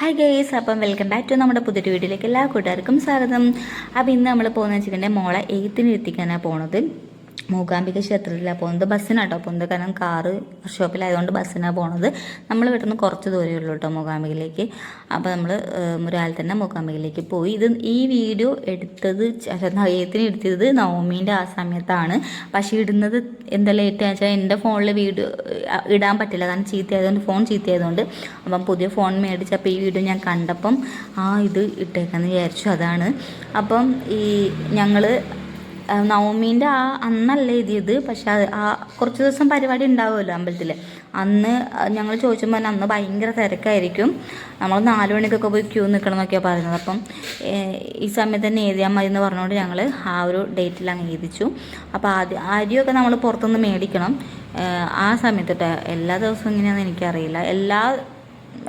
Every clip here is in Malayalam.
ഹായ് ഗേസ്, അപ്പം വെൽക്കം ബാക്ക് ടു നമ്മുടെ പുതിയൊരു വീഡിയോയിലേക്ക് എല്ലാ കൂട്ടുകാർക്കും സ്വാഗതം. അപ്പോൾ ഇന്ന് നമ്മൾ പോകുന്നത് വെച്ചിട്ടുണ്ടെങ്കിൽ മോളെ എയ്ത്തിന് എത്തിക്കാനാണ് പോണത്. മൂകാംബിക ക്ഷേത്രത്തിലാണ് പോകുന്നത്. ബസ്സിനാട്ടോ പോകുന്നത്, കാരണം കാറ് വർക്ക്ഷോപ്പിലായതുകൊണ്ട് ബസ്സിനാണ് പോകുന്നത്. നമ്മൾ വീട്ടിൽ നിന്ന് കുറച്ച് ദൂരമേ ഉള്ളൂ കേട്ടോ മൂകാംബികയിലേക്ക്. അപ്പോൾ നമ്മൾ രാവിലെ തന്നെ മൂകാംബികയിലേക്ക് പോയി. ഈ വീഡിയോ എടുത്തത് എയ്ത്തിന് എടുത്തത് നവമീൻ്റെ ആ സമയത്താണ്. പക്ഷേ ഇടുന്നത് എന്താ ലേറ്റ് ആണെന്ന് വെച്ചാൽ എൻ്റെ ഫോണിൽ വീഡിയോ ഇടാൻ പറ്റില്ല, കാരണം ചീത്തയായതുകൊണ്ട്, ഫോൺ ചീത്തയായതുകൊണ്ട്. അപ്പം പുതിയ ഫോൺ മേടിച്ചപ്പോൾ ഈ വീഡിയോ ഞാൻ കണ്ടപ്പം ഇത് ഇട്ടേക്കാന്ന് വിചാരിച്ചു, അതാണ്. അപ്പം ഞങ്ങൾ നവമീൻ്റെ അന്നല്ല എഴുതിയത്, പക്ഷെ കുറച്ച് ദിവസം പരിപാടി ഉണ്ടാവുമല്ലോ അമ്പലത്തിൽ. അന്ന് ഞങ്ങൾ ചോദിച്ചപ്പോൾ അന്ന് ഭയങ്കര തിരക്കായിരിക്കും, നമ്മൾ 4 മണിക്കൊക്കെ പോയി ക്യൂ നിൽക്കണം എന്നൊക്കെയാണ് പറയുന്നത്. അപ്പം ഈ സമയത്ത് തന്നെ എഴുതിയാൽ മതി എന്ന് പറഞ്ഞുകൊണ്ട് ഞങ്ങൾ ആ ഒരു ഡേറ്റിൽ അങ്ങ് എഴുതിച്ചു. അപ്പോൾ അരിയൊക്കെ നമ്മൾ പുറത്തുനിന്ന് മേടിക്കണം ആ സമയത്ത്. എല്ലാ ദിവസവും ഇങ്ങനെയാണെന്ന് എനിക്കറിയില്ല,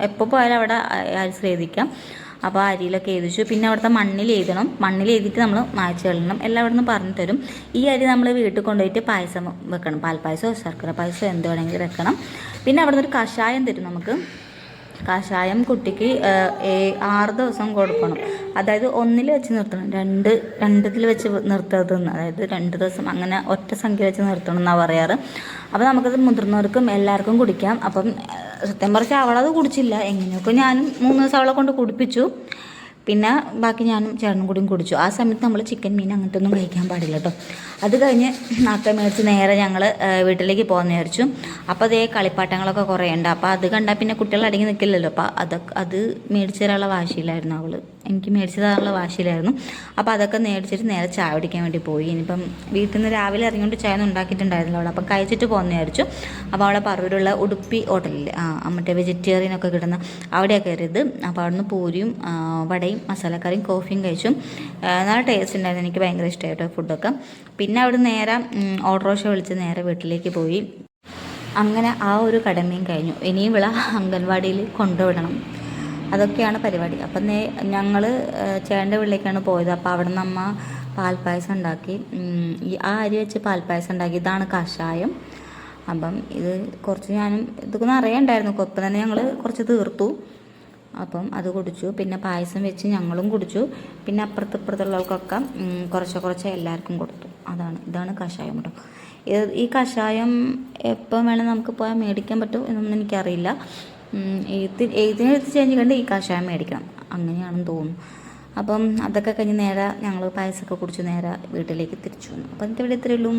എപ്പോൾ പോയാലും അവിടെ അരി ശ്രദ്ധിക്കാം. അപ്പോൾ അരിയിലൊക്കെ എഴുതിച്ചു. പിന്നെ അവിടുത്തെ മണ്ണിൽ എഴുതണം, മണ്ണിൽ എഴുതിയിട്ട് നമ്മൾ മായ്ച്ച് കളയണം, എല്ലാം അവിടെ നിന്ന് പറഞ്ഞു തരും. ഈ അരി നമ്മൾ വീട്ടിൽ കൊണ്ടുപോയിട്ട് പായസം വെക്കണം, പാൽപ്പായസമോ ശർക്കര പായസമോ എന്ത് വേണമെങ്കിലും വെക്കണം. പിന്നെ അവിടെ നിന്നൊരു കഷായം തരും നമുക്ക്. കഷായം കുട്ടിക്ക് 6 ദിവസം കൊടുക്കണം, അതായത് 1 വെച്ച് നിർത്തണം, 2 വെച്ച് നിർത്തരുതെന്ന്, അതായത് 2 ദിവസം അങ്ങനെ ഒറ്റ സംഖ്യ വെച്ച് നിർത്തണം എന്നാണ് പറയാറ്. അപ്പോൾ നമുക്കത് മുതിർന്നവർക്കും എല്ലാവർക്കും കുടിക്കാം. അപ്പം സത്യം പറഞ്ഞാൽ അവളത് കുടിച്ചില്ല, എങ്ങനെയൊക്കെ ഞാനും 3 ദിവസം അവളെ കൊണ്ട് കുടിപ്പിച്ചു. പിന്നെ ബാക്കി ഞാനും ചേട്ടനും കൂടിയും കുടിച്ചു. ആ സമയത്ത് നമ്മൾ ചിക്കൻ, മീൻ അങ്ങനത്തെ ഒന്നും കഴിക്കാൻ പാടില്ല കേട്ടോ. അത് കഴിഞ്ഞ് നാക്ക മേടിച്ച് നേരെ ഞങ്ങൾ വീട്ടിലേക്ക് പോകാമെന്ന് വിചാരിച്ചു. അപ്പോൾ അതേ കളിപ്പാട്ടങ്ങളൊക്കെ കുറേ ഉണ്ട്. അപ്പോൾ അത് കണ്ടാൽ പിന്നെ കുട്ടികൾ അടങ്ങി നിൽക്കില്ലല്ലോ. അപ്പോൾ അത് മേടിച്ചു തരാനുള്ള വാശിയിലായിരുന്നു അവൾ, എനിക്ക് മേടിച്ചു തരാനുള്ള വാശിയിലായിരുന്നു. അപ്പോൾ അതൊക്കെ മേടിച്ചിട്ട് നേരെ ചായ കുടിക്കാൻ വേണ്ടി പോയി. ഇനിയിപ്പം വീട്ടിൽ നിന്ന് രാവിലെ ഇറങ്ങിക്കൊണ്ട് ചായ ഒന്നും ഉണ്ടാക്കിയിട്ടുണ്ടായിരുന്നല്ലോ അവൾ. അപ്പം കഴിച്ചിട്ട് പോകുമെന്ന് വിചാരിച്ചു. അപ്പോൾ അവളെ പറവൂരുള്ള ഉടുപ്പി ഹോട്ടലിൽ മറ്റേ വെജിറ്റേറിയനൊക്കെ കിട്ടുന്ന അവിടെയാണ് കയറിയത്. അപ്പോൾ അവിടെ നിന്ന് പൂരിയും വടയും മസാലക്കറിയും കോഫിയും കഴിച്ചു. നല്ല ടേസ്റ്റ് ഉണ്ടായിരുന്നു, എനിക്ക് ഭയങ്കര ഇഷ്ടമായിട്ടോ ഫുഡൊക്കെ. പിന്നെ അവിടെ നേരെ ഓട്ടോറിക്ഷ വിളിച്ച് നേരെ വീട്ടിലേക്ക് പോയി. അങ്ങനെ ആ ഒരു കടമയും കഴിഞ്ഞു. ഇനിയും വിള അംഗൻവാടിയിൽ കൊണ്ടുവിടണം, അതൊക്കെയാണ് പരിപാടി. അപ്പം ഞങ്ങൾ ചേട്ടൻ്റെ വീട്ടിലേക്കാണ് പോയത്. അപ്പോൾ അവിടെ നിന്ന് അമ്മ പാൽപ്പായസം ഉണ്ടാക്കി, ആ അരി വെച്ച് പാൽപ്പായസം ഉണ്ടാക്കി. ഇതാണ് കഷായം. അപ്പം ഇത് കുറച്ച് ഞാനും ഇതൊക്കെ അറിയണ്ടായിരുന്നു, ഒപ്പം തന്നെ ഞങ്ങൾ കുറച്ച് തീർത്തു. അപ്പം അത് കുടിച്ചു. പിന്നെ പായസം വെച്ച് ഞങ്ങളും കുടിച്ചു. പിന്നെ അപ്പുറത്തുള്ളവർക്കൊക്കെ കുറച്ച് എല്ലാവർക്കും കൊടുത്തു. ഇതാണ് കഷായം കേട്ടോ. ഈ കഷായം എപ്പം വേണം നമുക്ക് പോയാൽ മേടിക്കാൻ പറ്റും എന്നൊന്നും എനിക്കറിയില്ല. എഴുതിനെടുത്ത് ചേഞ്ച് കണ്ട് ഈ കഷായം മേടിക്കണം, അങ്ങനെയാണെന്ന് തോന്നുന്നു. അപ്പം അതൊക്കെ കഴിഞ്ഞ് നേരെ ഞങ്ങൾ പായസമൊക്കെ കുടിച്ച് നേരെ വീട്ടിലേക്ക് തിരിച്ചു വന്നു. അപ്പം ഇതിൻ്റെ ഇവിടെ ഇത്രയുള്ളൂ.